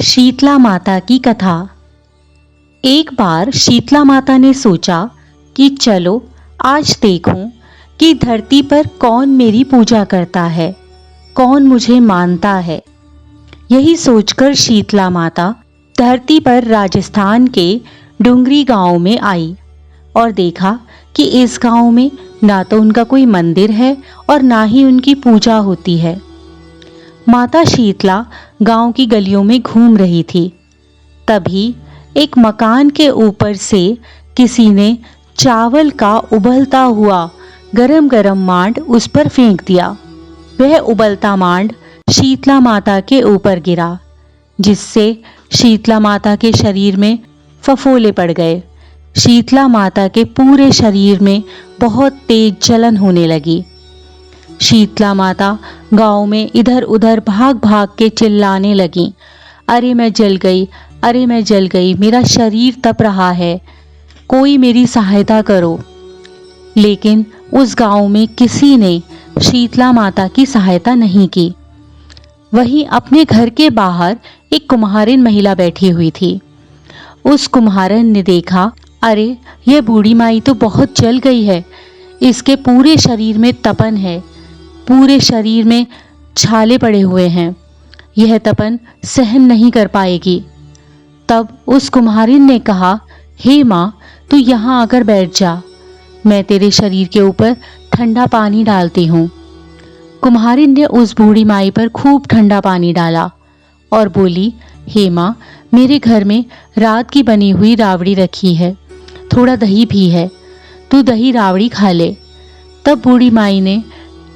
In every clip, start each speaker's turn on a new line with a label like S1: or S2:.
S1: शीतला माता की कथा। एक बार शीतला माता ने सोचा कि चलो आज देखूं कि धरती पर कौन मेरी पूजा करता है, कौन मुझे मानता है। यही सोचकर शीतला माता धरती पर राजस्थान के डुंगरी गांव में आई और देखा कि इस गांव में ना तो उनका कोई मंदिर है और ना ही उनकी पूजा होती है। माता शीतला गांव की गलियों में घूम रही थी। तभी एक मकान के ऊपर से किसी ने चावल का उबलता हुआ गरम गरम मांड उस पर फेंक दिया। वह उबलता मांड शीतला माता के ऊपर गिरा, जिससे शीतला माता के शरीर में फफोले पड़ गए। शीतला माता के पूरे शरीर में बहुत तेज जलन होने लगी। शीतला माता गांव में इधर उधर भाग भाग के चिल्लाने लगी, अरे मैं जल गई, अरे मैं जल गई, मेरा शरीर तप रहा है, कोई मेरी सहायता करो। लेकिन उस गांव में किसी ने शीतला माता की सहायता नहीं की। वहीं अपने घर के बाहर एक कुम्हारिन महिला बैठी हुई थी। उस कुम्हारन ने देखा, अरे यह बूढ़ी माई तो बहुत जल गई है, इसके पूरे शरीर में तपन है, पूरे शरीर में छाले पड़े हुए हैं, यह तपन सहन नहीं कर पाएगी। तब उस कुम्हारिन ने कहा, हे माँ, तू यहाँ आकर बैठ जा, मैं तेरे शरीर के ऊपर ठंडा पानी डालती हूँ। कुम्हारिन ने उस बूढ़ी माई पर खूब ठंडा पानी डाला और बोली, हे माँ, मेरे घर में रात की बनी हुई रावड़ी रखी है, थोड़ा दही भी है, तू दही रावड़ी खा ले। तब बूढ़ी माई ने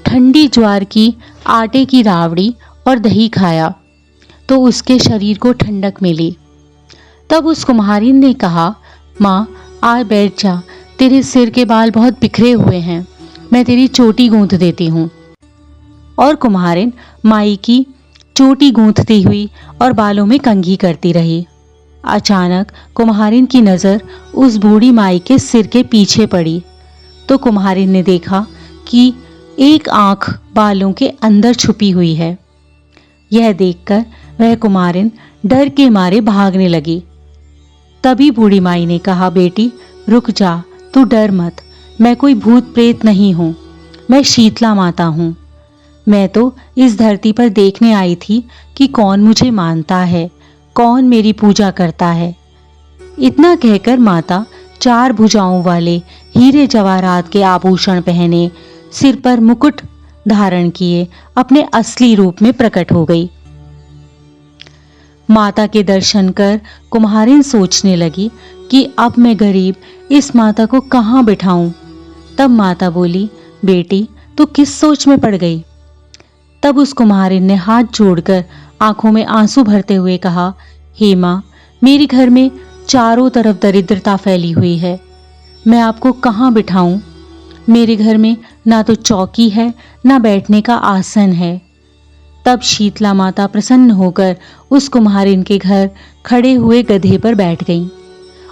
S1: ठंडी ज्वार की आटे की रावड़ी और दही खाया तो उसके शरीर को ठंडक मिली। तब उस कुम्हारिन ने कहा, माँ आ बैठ जा, तेरे सिर के बाल बहुत बिखरे हुए हैं, मैं तेरी चोटी गूंथ देती हूँ। और कुम्हारिन माई की चोटी गूंथती हुई और बालों में कंघी करती रही। अचानक कुम्हारिन की नज़र उस बूढ़ी माई के सिर के पीछे पड़ी तो कुम्हारिन ने देखा कि एक आंख बालों के अंदर छुपी हुई है। यह देखकर वह कुम्हारिन डर के मारे भागने लगी। तभी बूढ़ी माई ने कहा, बेटी रुक जा, तू डर मत, मैं कोई भूत प्रेत नहीं हूँ, मैं शीतला माता हूँ। मैं तो इस धरती पर देखने आई थी कि कौन मुझे मानता है, कौन मेरी पूजा करता है। इतना कहकर माता 4 भुजाओं वाले हीरे जवाहरात के आभूषण पहने, सिर पर मुकुट धारण किए अपने असली रूप में प्रकट हो गई। माता के दर्शन कर कुम्हारिन सोचने लगी कि अब मैं गरीब इस माता को कहाँ बिठाऊं। तब माता बोली, बेटी तू किस सोच में पड़ गई। तब उस कुम्हारिन ने हाथ जोड़कर आंखों में आंसू भरते हुए कहा, हे माँ, मेरे घर में चारों तरफ दरिद्रता फैली हुई है, मैं आपको कहाँ बिठाऊं। मेरे घर में ना तो चौकी है, ना बैठने का आसन है। तब शीतला माता प्रसन्न होकर उस कुम्हारिन के घर खड़े हुए गधे पर बैठ गईं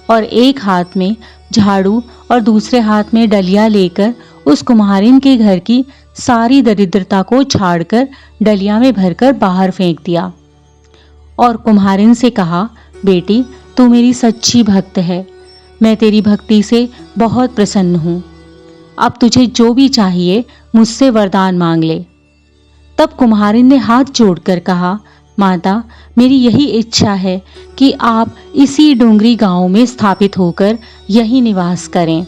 S1: और एक हाथ में झाड़ू और दूसरे हाथ में डलिया लेकर उस कुम्हारिन के घर की सारी दरिद्रता को झाड़कर डलिया में भरकर बाहर फेंक दिया और कुम्हारिन से कहा, बेटी तू मेरी सच्ची भक्त है, मैं तेरी भक्ति से बहुत प्रसन्न हूँ, अब तुझे जो भी चाहिए मुझसे वरदान मांग ले। तब कुम्हारिन ने हाथ जोड़कर कहा, माता मेरी यही इच्छा है कि आप इसी डोंगरी गांव में स्थापित होकर यहीं निवास करें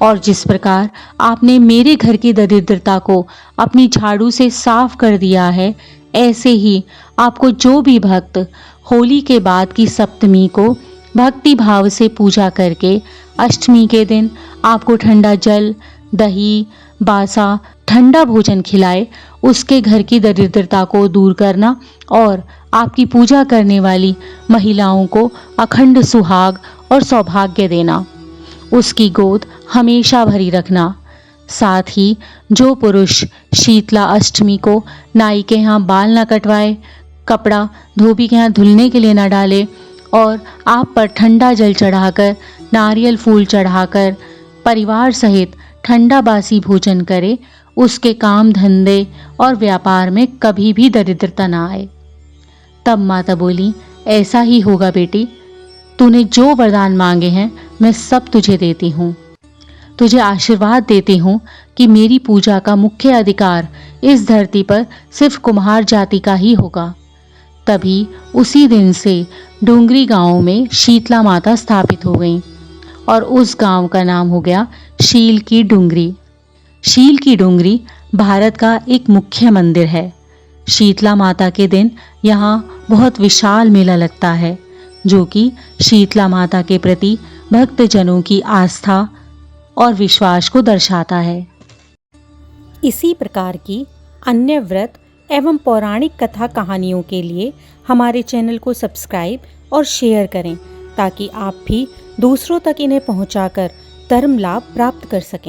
S1: और जिस प्रकार आपने मेरे घर की दरिद्रता को अपनी झाड़ू से साफ कर दिया है, ऐसे ही आपको जो भी भक्त होली के बाद की सप्तमी को भक्ति भाव से पूजा करके अष्टमी के दिन आपको ठंडा जल, दही, बासा, ठंडा भोजन खिलाए, उसके घर की दरिद्रता को दूर करना और आपकी पूजा करने वाली महिलाओं को अखंड सुहाग और सौभाग्य देना, उसकी गोद हमेशा भरी रखना। साथ ही जो पुरुष शीतला अष्टमी को नाई के यहाँ बाल न कटवाए, कपड़ा धोबी के यहाँ धुलने के लिए न डाले और आप पर ठंडा जल चढ़ाकर, नारियल फूल चढ़ाकर परिवार सहित ठंडा बासी भोजन करे, उसके काम धंधे और व्यापार में कभी भी दरिद्रता ना आए। तब माता बोली, ऐसा ही होगा बेटी। तूने जो वरदान मांगे हैं मैं सब तुझे देती हूँ। तुझे आशीर्वाद देती हूँ कि मेरी पूजा का मुख्य अधिकार इस धरती पर सिर्फ कुम्हार जाति का ही होगा। तभी उसी दिन से डोंगरी गांव में शीतला माता स्थापित हो गईं और उस गांव का नाम हो गया शील की डुंगरी। शील की डुंगरी भारत का एक मुख्य मंदिर है। शीतला माता के दिन यहाँ बहुत विशाल मेला लगता है, जो कि शीतला माता के प्रति भक्तजनों की आस्था और विश्वास को दर्शाता है।
S2: इसी प्रकार की अन्य व्रत एवं पौराणिक कथा कहानियों के लिए हमारे चैनल को सब्सक्राइब और शेयर करें, ताकि आप भी दूसरों तक इन्हें पहुंचाकर धर्म लाभ प्राप्त कर सकें।